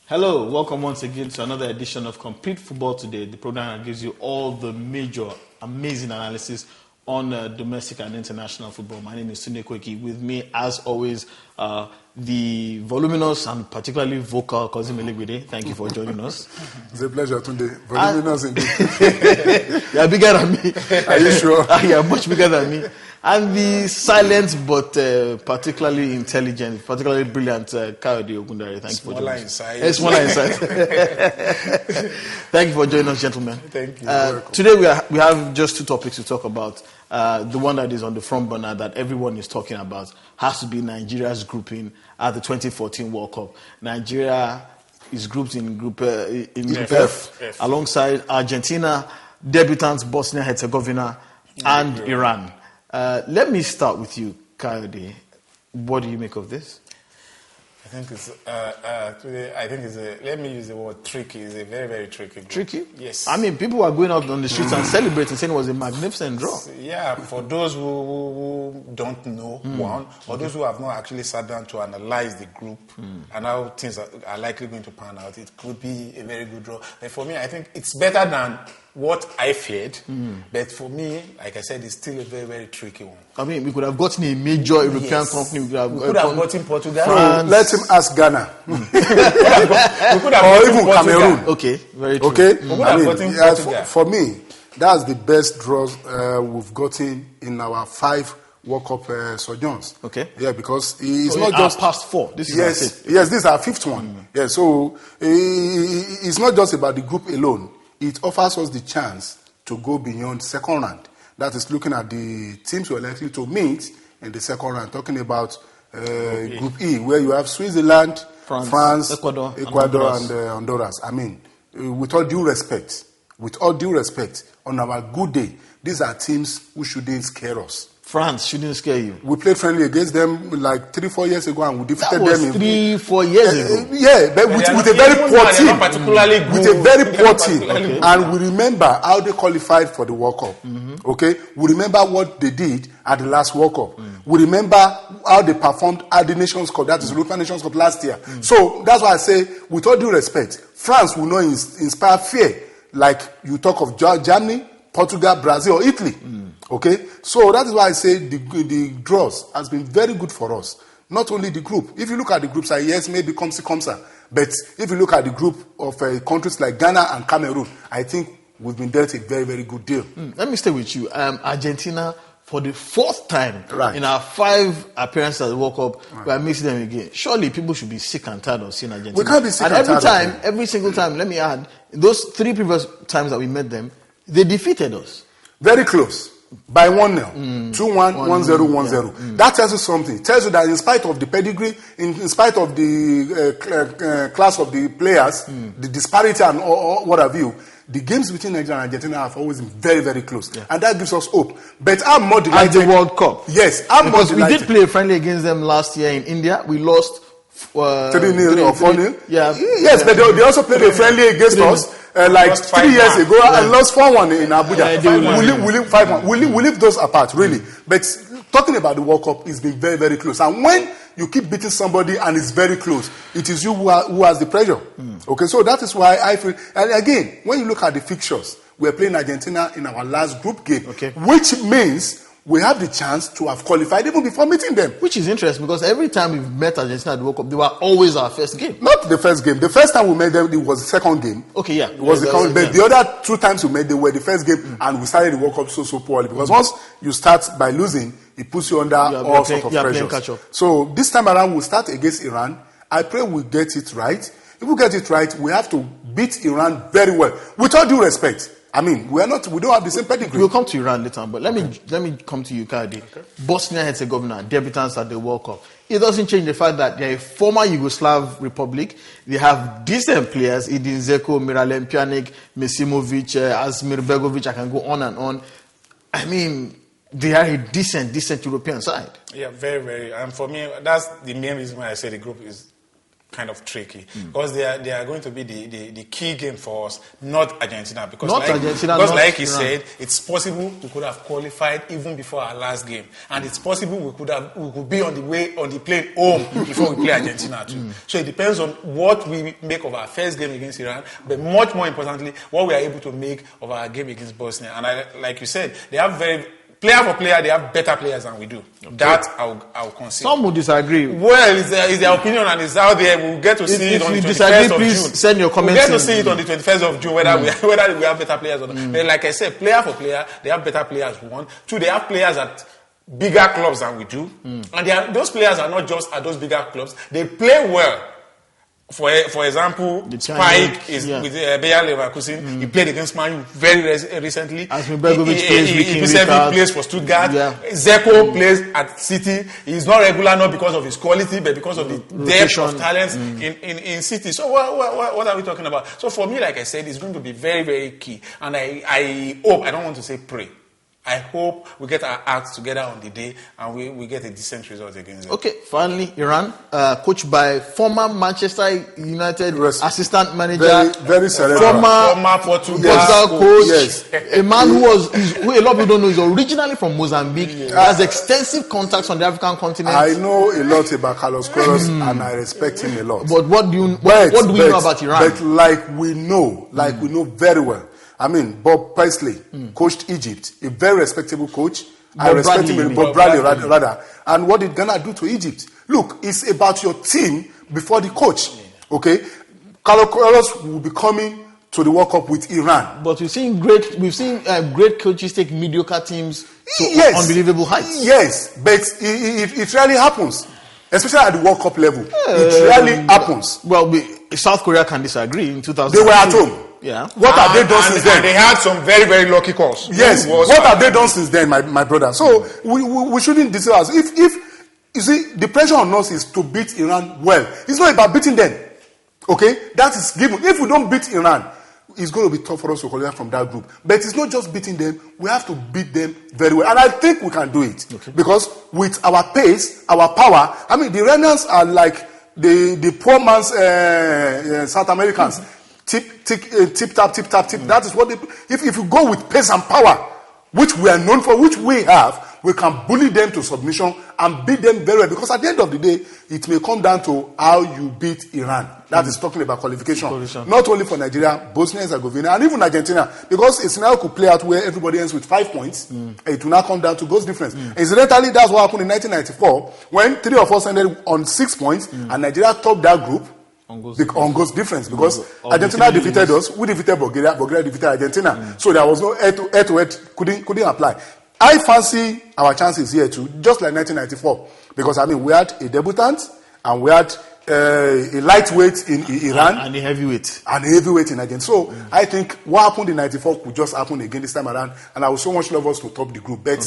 Hello, welcome once again to another edition of Complete Football Today, the program that gives you all the major, amazing analysis on domestic and international football. My name is Tunde Kweki. With me, as always, the voluminous and particularly vocal Kozim Elegbede. Thank you for joining us. It's a pleasure, Tunde. Voluminous indeed. You're bigger than me. Are you sure? You're much bigger than me. And the silent but particularly intelligent, particularly brilliant Kayode Ogundare. Thank you for joining us. Smaller inside. Thank you for joining us, gentlemen. Thank you. Today we have just two topics to talk about. The one that is on the front burner that everyone is talking about has to be Nigeria's grouping at the 2014 World Cup. Nigeria is grouped in Group F, alongside Argentina, debutants Bosnia-Herzegovina, and Iran. Let me start with you, Kayode. What do you make of this? I think it's let me use the word tricky. It's a very, very tricky group. Tricky? Yes. I mean, people were going out on the streets and celebrating, saying it was a magnificent draw. Yeah, for those who don't know, or those who have not actually sat down to analyze the group and how things are likely going to pan out, it could be a very good draw. But for me, I think it's better than what I feared. But for me, like I said, it's still a very, very tricky one. I mean, we could have gotten a major European company. We could have gotten Portugal. France. Let him ask Ghana. we could have or even Portugal. Cameroon. Okay, very true. Okay? We could have gotten Portugal. For me, that's the best draws we've gotten in our 5 World Cup sojourns. Okay. Yeah, because it's So not just past 4. This is our fifth. Yes, this is our 5th one. Yeah, so it's not just about the group alone. It offers us the chance to go beyond second round. That is looking at the teams we're likely to meet in the second round. Talking about Group E, where you have Switzerland, France, Ecuador, and Honduras. I mean, with all due respect, on our good day, these are teams who shouldn't scare us. France shouldn't scare you. We played friendly against them like 3-4 years ago, and we defeated That was them. 3-4 years ago. Yeah, but with a very poor team. Particularly good. With a very poor team. Okay. And we remember how they qualified for the World Cup. Okay? We remember what they did at the last World Cup. We remember how they performed at the Nations Cup, that is the European Nations Cup last year. So that's why I say, with all due respect, France will not inspire fear like you talk of Germany, Portugal, Brazil, or Italy. Okay? So that is why I say the draws has been very good for us. Not only the group. If you look at the groups, yes, maybe Comsa. But if you look at the group of countries like Ghana and Cameroon, I think we've been dealt a very, very good deal. Let me stay with you. Argentina, for the 4th time in our 5 appearances at the World Cup, we are mixing them again. Surely people should be sick and tired of seeing Argentina. We can't be sick and every tired time, of them. every single time, let me add, those 3 previous times that we met them, they defeated us. Very close. By 1-0. 2-1, 1-0, 1-0. That tells you something. It tells you that in spite of the pedigree, in spite of the class of the players, the disparity and what have you, the games between Nigeria and Argentina have always been very, very close. Yeah. And that gives us hope. But I'm more delighted. At the World Cup. Yes, I'm more delighted. We did play a friendly against them last year in India. We lost 3-0 or 4-0. Yeah. Yes, but they also played a friendly against us. Like 3 years ago, and lost 4-1 in Abuja. We'll leave those apart, really. But talking about the World Cup, it's been very, very close. And when you keep beating somebody and it's very close, it is you who has the pressure. Okay, so that is why I feel. And again, when you look at the fixtures, we're playing Argentina in our last group game, which means we have the chance to have qualified even before meeting them. Which is interesting because every time we've met Argentina at the World Cup, they were always our first game. Not the first game. The first time we met them, it was the second game. Okay, yeah. It was but the other 2 times we met, they were the first game, and we started the World Cup so poorly. Because once you start by losing, it puts you under all sorts of pressure. So this time around, we'll start against Iran. I pray we get it right. If we get it right, we have to beat Iran very well. With all due respect. I mean, we don't have the same pedigree. We'll come to Iran later on, but let me come to you, Kayode. Bosnia-Herzegovina, debutants at the World Cup. It doesn't change the fact that they're a former Yugoslav republic. They have decent players: Edin Dzeko, Miralem Pjanic, Mesimovic, Asmir Begovic. I can go on and on. I mean, they are a decent European side. Yeah, very, very. And for me, that's the main reason why I say the group is kind of tricky because they are going to be the key game for us, not Argentina. Because like he said, it's possible we could have qualified even before our last game, and it's possible we could be on the plane home before we play Argentina too. So it depends on what we make of our first game against Iran, but much more importantly, what we are able to make of our game against Bosnia. And like you said, they have player for player, they have better players than we do. Okay. That I'll concede. Some would disagree. Well, it's their opinion and it's out there. We'll get to see it on the 21st of June. Send your comments. We'll get to see it on the 21st of June whether we have better players or not. But like I said, player for player, they have better players. One. Two, they have players at bigger clubs than we do. And those players are not just at those bigger clubs. They play well. For example, Spike is with Bayer Leverkusen. He played against Man U very recently. He plays for Stuttgart. Zeko plays at City. He's not regular not because of his quality, but because of the depth of talents in City. So what are we talking about? So for me, like I said, it's going to be very, very key. And I hope, I don't want to say pray, I hope we get our acts together on the day and we get a decent result against them. Okay, finally, Iran, coached by former Manchester United assistant manager, very former Portugal coach, a man who a lot of people don't know is originally from Mozambique. He has extensive contacts on the African continent. I know a lot about Carlos Queiroz and I respect him a lot. But what do we know about Iran? But like we know very well. I mean, Bob Paisley coached Egypt, a very respectable coach. I respect him, Bob Bradley rather. And what did Ghana do to Egypt? Look, it's about your team before the coach. Okay, Carlos Queiroz will be coming to the World Cup with Iran. But we've seen great coaches take mediocre teams to unbelievable heights. Yes, but it rarely happens, especially at the World Cup level. It rarely happens. Well, South Korea can disagree. In 2000, they were at home. Yeah. What have they done since then? And they had some very, very lucky calls. Yes. What have they done since then, my brother? So we shouldn't deceive us. If you see, the pressure on us is to beat Iran well. It's not about beating them. Okay, that is given. If we don't beat Iran, it's going to be tough for us to qualify from that group. But it's not just beating them; we have to beat them very well, and I think we can do it because with our pace, our power. I mean, the Iranians are like the poor man's South Americans. Tip tap. That is what if you go with pace and power, which we are known for, which we have, we can bully them to submission and beat them very well. Because at the end of the day, it may come down to how you beat Iran. That is talking about qualification. Not only for Nigeria, Bosnia and Herzegovina, and even Argentina. Because a scenario could play out where everybody ends with 5 points. It will now come down to goals difference. Incidentally, that's what happened in 1994 when 3 of us ended on 6 points and Nigeria topped that group. On goals difference because Argentina defeated us, we defeated Bulgaria defeated Argentina. So there was no head-to-head, couldn't apply. I fancy our chances here too, just like 1994, because I mean we had a debutant and we had a lightweight in Iran and a heavyweight in Argentina. So I think what happened in 94 could just happen again this time around, and I would so much love us to top the group, but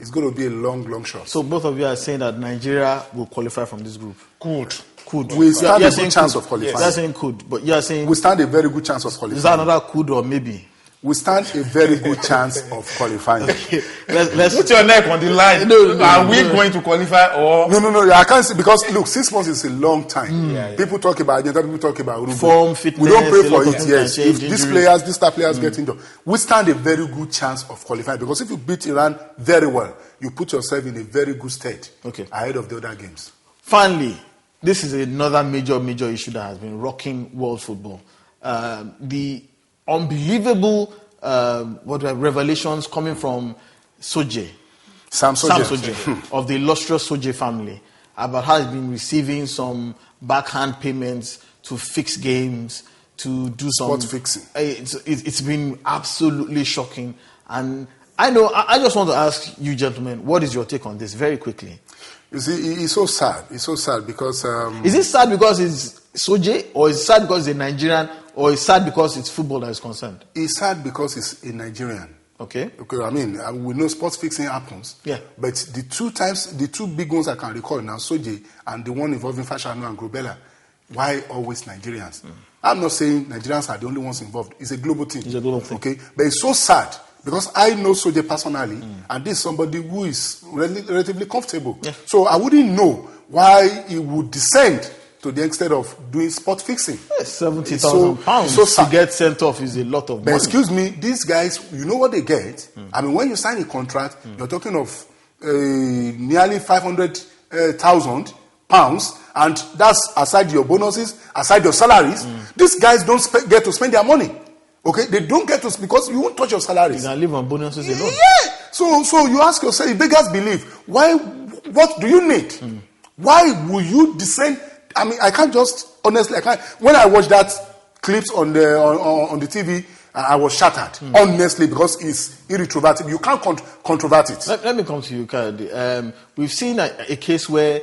it's going to be a long shot. So both of you are saying that Nigeria will qualify from this group. Could. We stand a good chance of qualifying. You're saying could, but you're saying we stand a very good chance of qualifying. Is that another could or maybe? We stand a very good chance of qualifying. Okay. Let's put your neck on the line. Are we going to qualify or No, I can't see because look, 6 months is a long time. People talk about Argentina, people talk about Uruguay. Form, fitness. We don't pray for it, yes. If these star players get injured, we stand a very good chance of qualifying because if you beat Iran very well, you put yourself in a very good state ahead of the other games. Finally, this is another major issue that has been rocking world football. The unbelievable revelations coming from Soje. Sam Soje of the illustrious Soje family about how he's been receiving some backhand payments to fix games, to do some spot fixing. It's been absolutely shocking. And I just want to ask you gentlemen, what is your take on this very quickly? You see, it's so sad. It's so sad because... is it sad because it's Soje, or is it sad because it's a Nigerian, or is it sad because it's football that is concerned? It's sad because it's a Nigerian. Okay. I mean, we know sports fixing happens. Yeah. But the two big ones I can recall now, Soje and the one involving Fashanu and Grobella, why always Nigerians? I'm not saying Nigerians are the only ones involved. It's a global thing. It's a global thing. Okay. But it's so sad. Because I know Soje personally, and this is somebody who is relatively comfortable. Yeah. So I wouldn't know why he would descend to the extent of doing spot fixing. £70,000 so to get sent off is a lot of But money. excuse me, these guys, you know what they get? I mean, when you sign a contract, you're talking of nearly £500,000, and that's aside your bonuses, aside your salaries. These guys don't get to spend their money. Okay, they don't get to, because you won't touch your salaries. You can live on bonuses alone. Yeah. So you ask yourself, if beggars believe, what do you need? Why will you descend? I mean, I can't just, honestly, when I watched that clips on the TV, I was shattered, honestly, because it's irretrovertible. You can't controvert it. Let me come to you, Kayode. We've seen a case where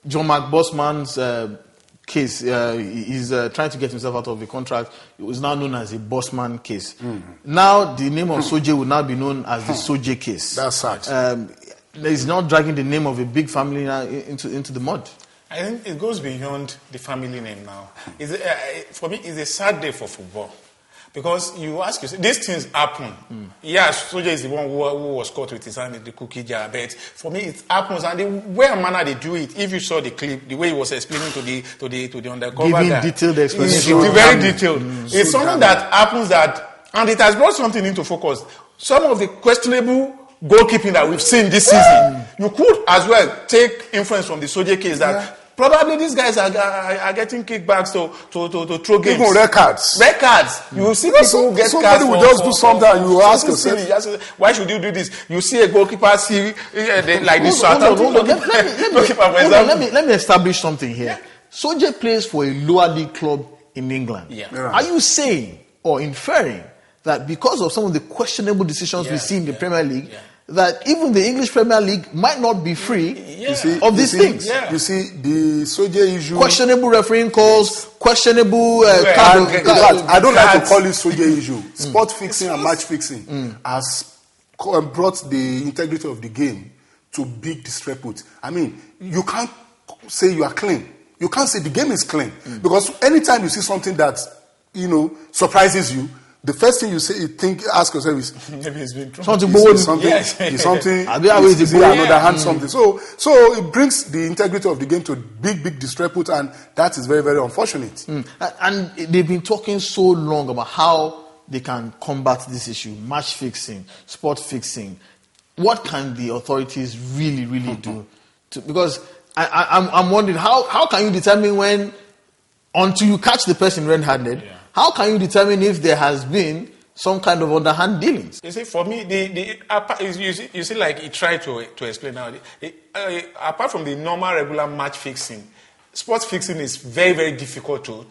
John Mark Bossman's case, he's trying to get himself out of the contract. It was now known as a Bossman case. Now, the name of Soje will now be known as the Soje case. That's sad. He's not dragging the name of a big family now into the mud. I think it goes beyond the family name now. For me, it's a sad day for football. Because you ask yourself, these things happen. Yes, Soja is the one who was caught with his hand in the cookie jar. But for me, it happens, and the way and manner they do it. If you saw the clip, the way he was explaining to the undercover giving guy, detailed explanation, it's very detailed. It's something that happens and it has brought something into focus. Some of the questionable goalkeeping that we've seen this season, you could as well take influence from the Soja case that. Probably these guys are getting kickbacks to throw games. Even red cards. Red cards. You see people get somebody cards. Somebody will just do something and you ask yourself, why should you do this? You see a goalkeeper see like this. Let me establish something here. Soja plays for a lower league club in England. Are you saying or inferring that because of some of the questionable decisions we see in the Premier League, that even the English Premier League might not be free of these things? You see, the Soja issue... Questionable refereeing calls, questionable... I don't like to call it Soja issue. Sport fixing and match fixing has brought the integrity of the game to big disrepute. I mean, you can't say you are clean. You can't say the game is clean. Because anytime you see something that, surprises you, the first thing you ask yourself is, maybe it's been something. So it brings the integrity of the game to big disrepute, and that is very, very unfortunate. And they've been talking so long about how they can combat this issue: match fixing, sport fixing. What can the authorities really do? Because I'm wondering how can you determine when, until you catch the person red-handed? How can you determine if there has been some kind of underhand dealings? You see, for me, you see, like he tried to explain now. Apart from the normal, regular match fixing, sports fixing is very, very difficult to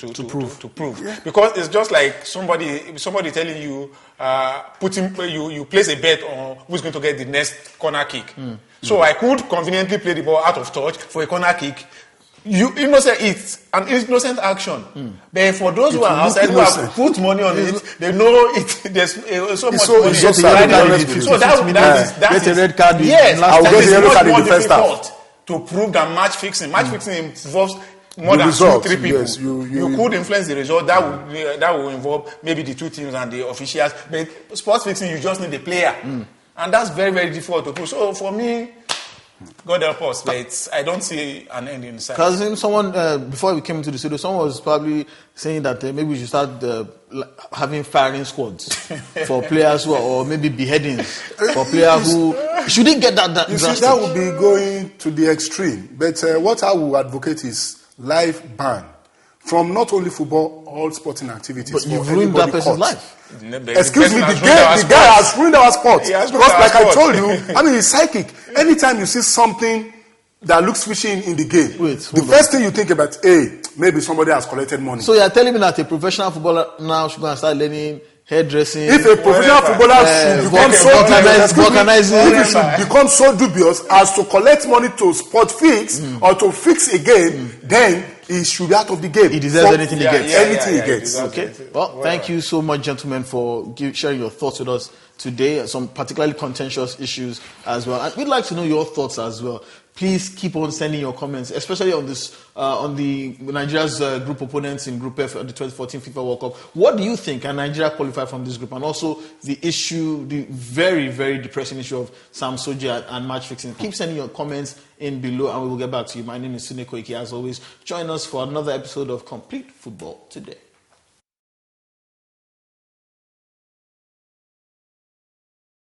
prove. Yeah. Because it's just like somebody telling you, you place a bet on who's going to get the next corner kick. So I could conveniently play the ball out of touch for a corner kick. It's an innocent action. But for those who are outside, who have put money on it, they know there's so much money. So that is a red card. Yes, I will get a yellow card in the first half. To prove that match fixing involves more than 2-3 people. Yes, you could influence the result. That will involve maybe the two teams and the officials. But sports fixing, you just need the player, and that's very, very difficult to prove. So for me, God help us, but I don't see an end in sight. Because someone, before we came into the studio, someone was probably saying that maybe we should start having firing squads for players who are, or maybe beheadings for players who shouldn't get that you see, that would be going to the extreme. But what I would advocate is life ban from not only football, all sporting activities. But you've ruined that person's life. Excuse me, the guy has ruined our sport. Because like I told you, I mean, he's psychic. Anytime you see something that looks fishy in the game, the first thing you think about, maybe somebody has collected money. So you're telling me that a professional footballer now should go and start learning hairdressing? If a professional footballer should become so dubious as to collect money to sport fix or to fix a game, then he should be out of the game. He deserves anything he gets. Anything he gets. Okay. Well, thank you so much, gentlemen, for sharing your thoughts with us today. Some particularly contentious issues as well. And we'd like to know your thoughts as well. Please keep on sending your comments, especially on this, on the Nigeria's group opponents in Group F at the 2014 FIFA World Cup. What do you think? Can Nigeria qualify from this group? And also the issue, the very, very depressing issue of Sam Soji and match fixing. Keep sending your comments in below, and we will get back to you. My name is Sune Koiki. As always, join us for another episode of Complete Football Today.